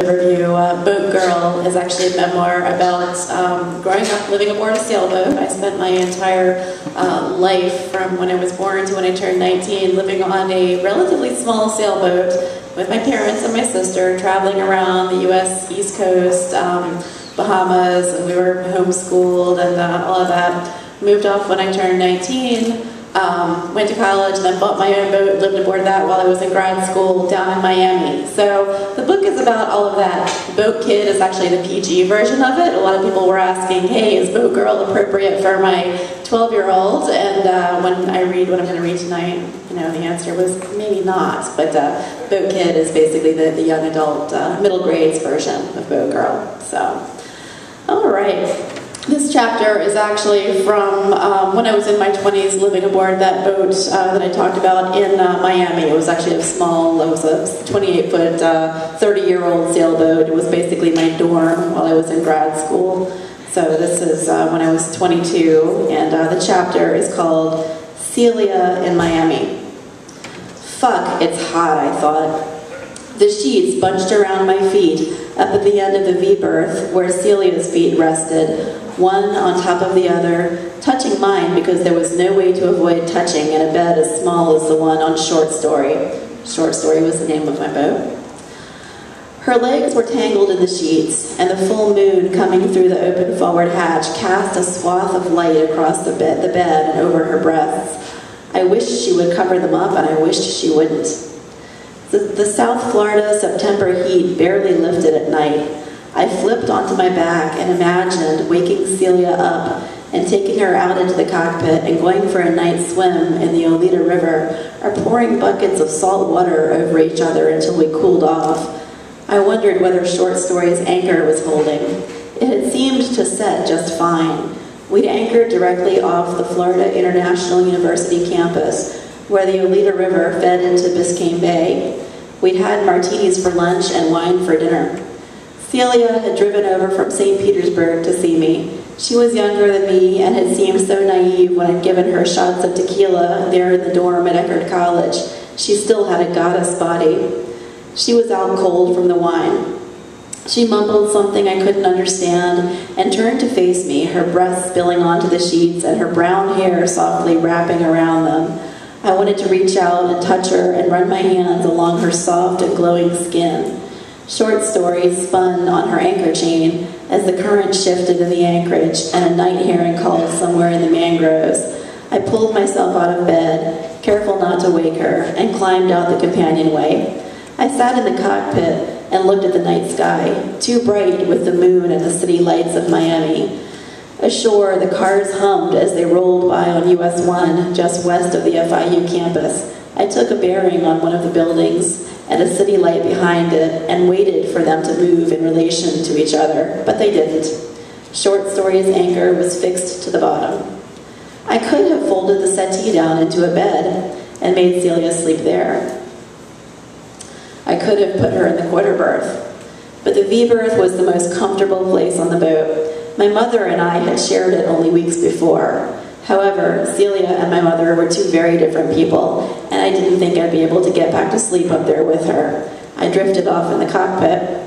Review. Boat Girl is actually a memoir about growing up living aboard a sailboat. I spent my entire life from when I was born to when I turned 19 living on a relatively small sailboat with my parents and my sister, traveling around the U.S. East Coast, Bahamas, and we were homeschooled and all of that. Moved off when I turned 19. Went to college, and then bought my own boat, lived aboard that while I was in grad school down in Miami. So the book is about all of that. Boat Kid is actually the PG version of it. A lot of people were asking, hey, is Boat Girl appropriate for my 12-year-old? And when I read what I'm going to read tonight, you know, the answer was maybe not. But Boat Kid is basically the young adult, middle grades version of Boat Girl. So, all right. This chapter is actually from when I was in my 20s living aboard that boat that I talked about in Miami. It was actually a 28-foot, 30-year-old sailboat. It was basically my dorm while I was in grad school. So this is when I was 22, and the chapter is called Celia in Miami. Fuck, it's hot, I thought. The sheets bunched around my feet up at the end of the V-berth where Celia's feet rested, one on top of the other, touching mine because there was no way to avoid touching in a bed as small as the one on Short Story. Short Story was the name of my boat. Her legs were tangled in the sheets, and the full moon coming through the open forward hatch cast a swath of light across the bed and over her breasts. I wished she would cover them up, and I wished she wouldn't. The South Florida September heat barely lifted at night. I flipped onto my back and imagined waking Celia up and taking her out into the cockpit and going for a night swim in the Oleta River, or pouring buckets of salt water over each other until we cooled off. I wondered whether Short Story's anchor was holding. It had seemed to set just fine. We'd anchored directly off the Florida International University campus, where the Oleta River fed into Biscayne Bay. We'd had martinis for lunch and wine for dinner. Celia had driven over from St. Petersburg to see me. She was younger than me and had seemed so naive when I'd given her shots of tequila there in the dorm at Eckerd College. She still had a goddess body. She was out cold from the wine. She mumbled something I couldn't understand and turned to face me, her breath spilling onto the sheets and her brown hair softly wrapping around them. I wanted to reach out and touch her and run my hands along her soft and glowing skin. Short Story spun on her anchor chain as the current shifted in the anchorage and a night heron called somewhere in the mangroves. I pulled myself out of bed, careful not to wake her, and climbed out the companionway. I sat in the cockpit and looked at the night sky, too bright with the moon and the city lights of Miami. Ashore, the cars hummed as they rolled by on US 1, just west of the FIU campus. I took a bearing on one of the buildings and a city light behind it and waited for them to move in relation to each other, but they didn't. Short Story's anchor was fixed to the bottom. I could have folded the settee down into a bed and made Celia sleep there. I could have put her in the quarter berth, but the V-berth was the most comfortable place on the boat. My mother and I had shared it only weeks before. However, Celia and my mother were two very different people, and I didn't think I'd be able to get back to sleep up there with her. I drifted off in the cockpit.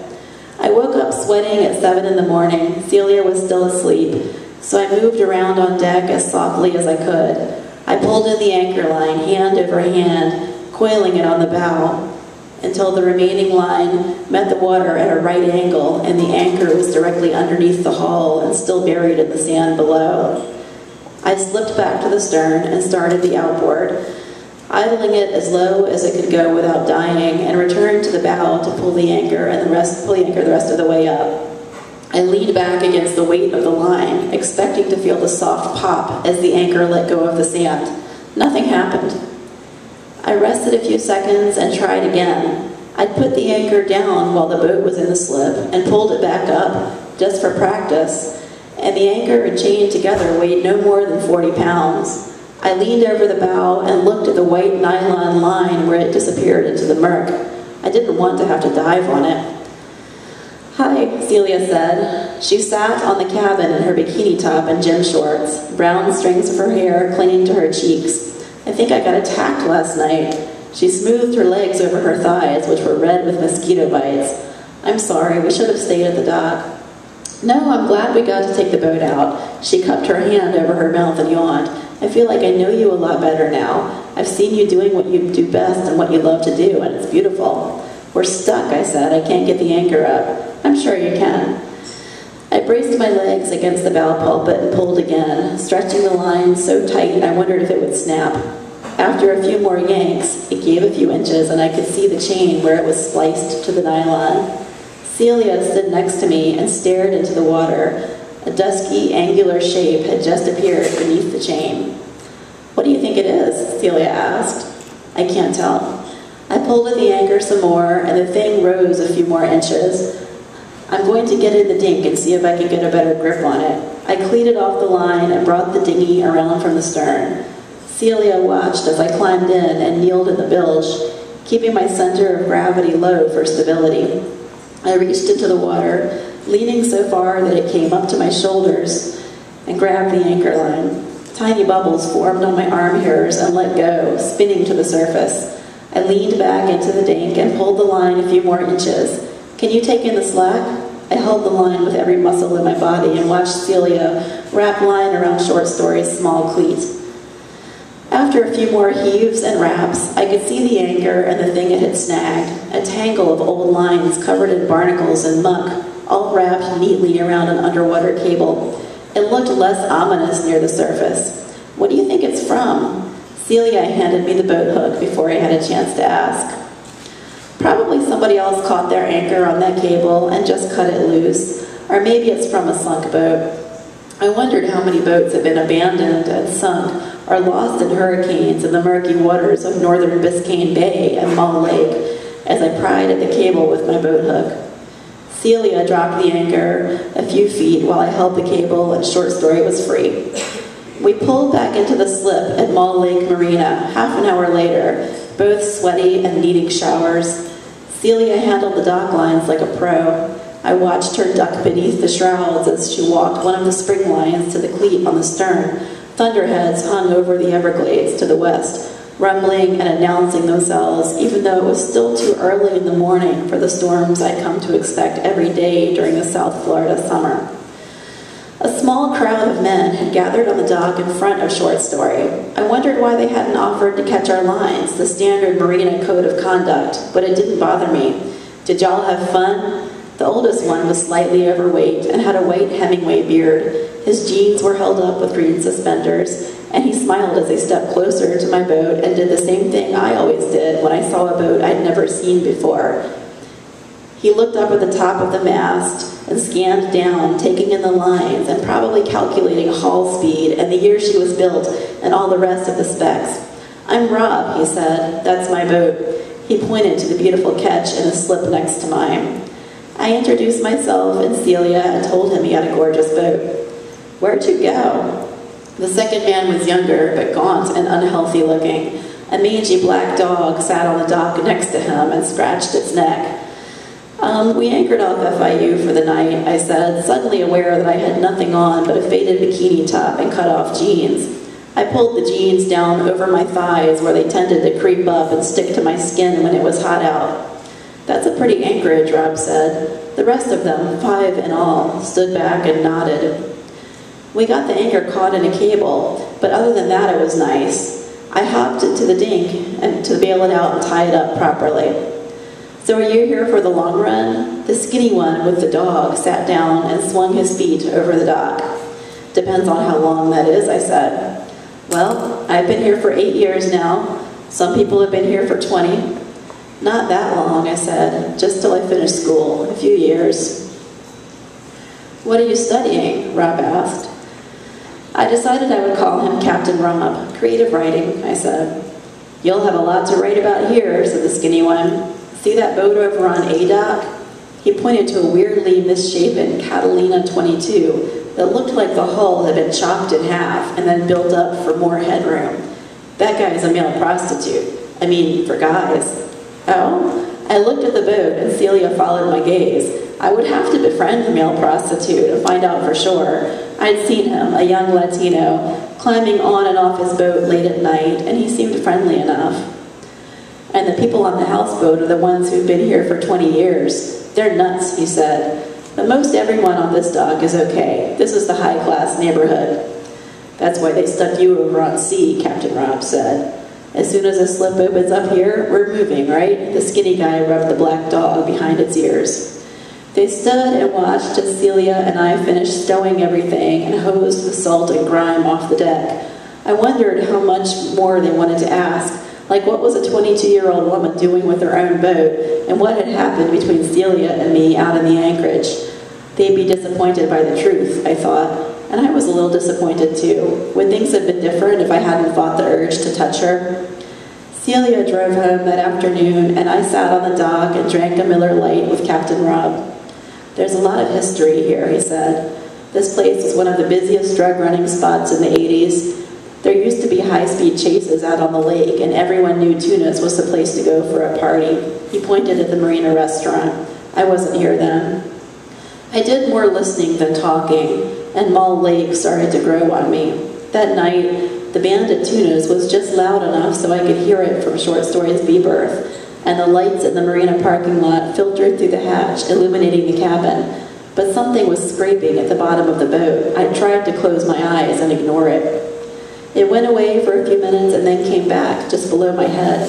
I woke up sweating at 7 in the morning. Celia was still asleep, so I moved around on deck as softly as I could. I pulled in the anchor line, hand over hand, coiling it on the bow, until the remaining line met the water at a right angle and the anchor was directly underneath the hull and still buried in the sand below. I slipped back to the stern and started the outboard, idling it as low as it could go without dying, and returned to the bow to pull the anchor the rest of the way up. I leaned back against the weight of the line, expecting to feel the soft pop as the anchor let go of the sand. Nothing happened. I rested a few seconds and tried again. I'd put the anchor down while the boat was in the slip and pulled it back up, just for practice, and the anchor and chain together weighed no more than 40 pounds. I leaned over the bow and looked at the white nylon line where it disappeared into the murk. I didn't want to have to dive on it. "Hi," Celia said. She sat on the cabin in her bikini top and gym shorts, brown strings of her hair clinging to her cheeks. "I think I got attacked last night." She smoothed her legs over her thighs, which were red with mosquito bites. I'm sorry, we should have stayed at the dock. No, I'm glad we got to take the boat out. She cupped her hand over her mouth and yawned. I feel like I know you a lot better now. I've seen you doing what you do best and what you love to do, and it's beautiful. We're stuck, I said. I can't get the anchor up. I'm sure you can. I braced my legs against the bow pulpit and pulled again, stretching the line so tight I wondered if it would snap. After a few more yanks, it gave a few inches and I could see the chain where it was spliced to the nylon. Celia stood next to me and stared into the water. A dusky, angular shape had just appeared beneath the chain. What do you think it is? Celia asked. I can't tell. I pulled at the anchor some more and the thing rose a few more inches. I'm going to get in the dink and see if I can get a better grip on it. I cleated off the line and brought the dinghy around from the stern. Celia watched as I climbed in and kneeled in the bilge, keeping my center of gravity low for stability. I reached into the water, leaning so far that it came up to my shoulders, and grabbed the anchor line. Tiny bubbles formed on my arm hairs and let go, spinning to the surface. I leaned back into the dink and pulled the line a few more inches. Can you take in the slack? I held the line with every muscle in my body and watched Celia wrap line around Short Story's small cleat. After a few more heaves and wraps, I could see the anchor and the thing it had snagged, a tangle of old lines covered in barnacles and muck, all wrapped neatly around an underwater cable. It looked less ominous near the surface. What do you think it's from? Celia handed me the boat hook before I had a chance to ask. Probably somebody else caught their anchor on that cable and just cut it loose, or maybe it's from a sunk boat. I wondered how many boats have been abandoned and sunk or lost in hurricanes in the murky waters of northern Biscayne Bay and Mull Lake as I pried at the cable with my boat hook. Celia dropped the anchor a few feet while I held the cable and Short Story was free. We pulled back into the slip at Mull Lake Marina half an hour later, both sweaty and needing showers. Celia handled the dock lines like a pro. I watched her duck beneath the shrouds as she walked one of the spring lines to the cleat on the stern. Thunderheads hung over the Everglades to the west, rumbling and announcing themselves, even though it was still too early in the morning for the storms I'd come to expect every day during the South Florida summer. A small crowd of men had gathered on the dock in front of Short Story. I wondered why they hadn't offered to catch our lines, the standard marina code of conduct, but it didn't bother me. Did y'all have fun? The oldest one was slightly overweight and had a white Hemingway beard. His jeans were held up with green suspenders, and he smiled as he stepped closer to my boat and did the same thing I always did when I saw a boat I'd never seen before. He looked up at the top of the mast and scanned down, taking in the lines and probably calculating haul speed and the year she was built and all the rest of the specs. I'm Rob, he said. That's my boat. He pointed to the beautiful ketch in the slip next to mine. I introduced myself and Celia and told him he had a gorgeous boat. Where'd you go? The second man was younger, but gaunt and unhealthy looking. A mangy black dog sat on the dock next to him and scratched its neck. We anchored off FIU for the night, I said, suddenly aware that I had nothing on but a faded bikini top and cut-off jeans. I pulled the jeans down over my thighs where they tended to creep up and stick to my skin when it was hot out. That's a pretty anchorage, Rob said. The rest of them, 5 in all, stood back and nodded. We got the anchor caught in a cable, but other than that it was nice. I hopped into the dink and to bail it out and tie it up properly. So are you here for the long run? The skinny one with the dog sat down and swung his feet over the dock. Depends on how long that is, I said. Well, I've been here for 8 years now. Some people have been here for 20. Not that long, I said, just till I finished school, a few years. What are you studying? Rob asked. I decided I would call him Captain Rob. Creative writing, I said. You'll have a lot to write about here, said the skinny one. See that boat over on A dock? He pointed to a weirdly misshapen Catalina 22 that looked like the hull had been chopped in half and then built up for more headroom. That guy's a male prostitute. I mean, for guys. Oh? I looked at the boat and Celia followed my gaze. I would have to befriend the male prostitute and find out for sure. I'd seen him, a young Latino, climbing on and off his boat late at night, and he seemed friendly enough. And the people on the houseboat are the ones who've been here for 20 years. "They're nuts," he said. "But most everyone on this dock is okay. This is the high-class neighborhood." "That's why they stuck you over on C," Captain Rob said. "As soon as a slip opens up here, we're moving, right?" The skinny guy rubbed the black dog behind its ears. They stood and watched as Celia and I finished stowing everything and hosed the salt and grime off the deck. I wondered how much more they wanted to ask, like what was a 22-year-old woman doing with her own boat, and what had happened between Celia and me out in the anchorage. They'd be disappointed by the truth, I thought, and I was a little disappointed too. Would things have been different if I hadn't fought the urge to touch her? Celia drove home that afternoon, and I sat on the dock and drank a Miller Lite with Captain Rob. "There's a lot of history here," he said. "This place was one of the busiest drug-running spots in the 80s. There used to be high-speed chases out on the lake, and everyone knew Tuna's was the place to go for a party." He pointed at the Marina restaurant. I wasn't here then. I did more listening than talking, and Mull Lake started to grow on me. That night, the band at Tuna's was just loud enough so I could hear it from Short Story's B-berth, and the lights in the marina parking lot filtered through the hatch, illuminating the cabin. But something was scraping at the bottom of the boat. I tried to close my eyes and ignore it. It went away for a few minutes and then came back, just below my head.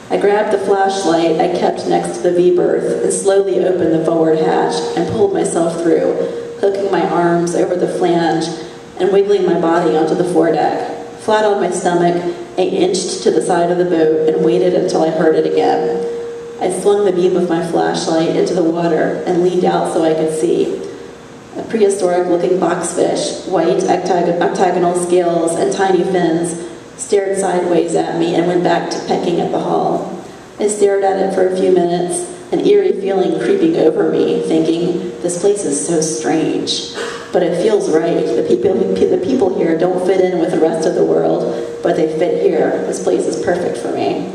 I grabbed the flashlight I kept next to the V-berth and slowly opened the forward hatch and pulled myself through, hooking my arms over the flange and wiggling my body onto the foredeck. Flat on my stomach, I inched to the side of the boat and waited until I heard it again. I swung the beam of my flashlight into the water and leaned out so I could see. A prehistoric-looking boxfish, white octagonal scales and tiny fins, stared sideways at me and went back to pecking at the hull. I stared at it for a few minutes, an eerie feeling creeping over me, thinking, this place is so strange. But it feels right. The people here don't fit in with the rest of the world, but they fit here. This place is perfect for me.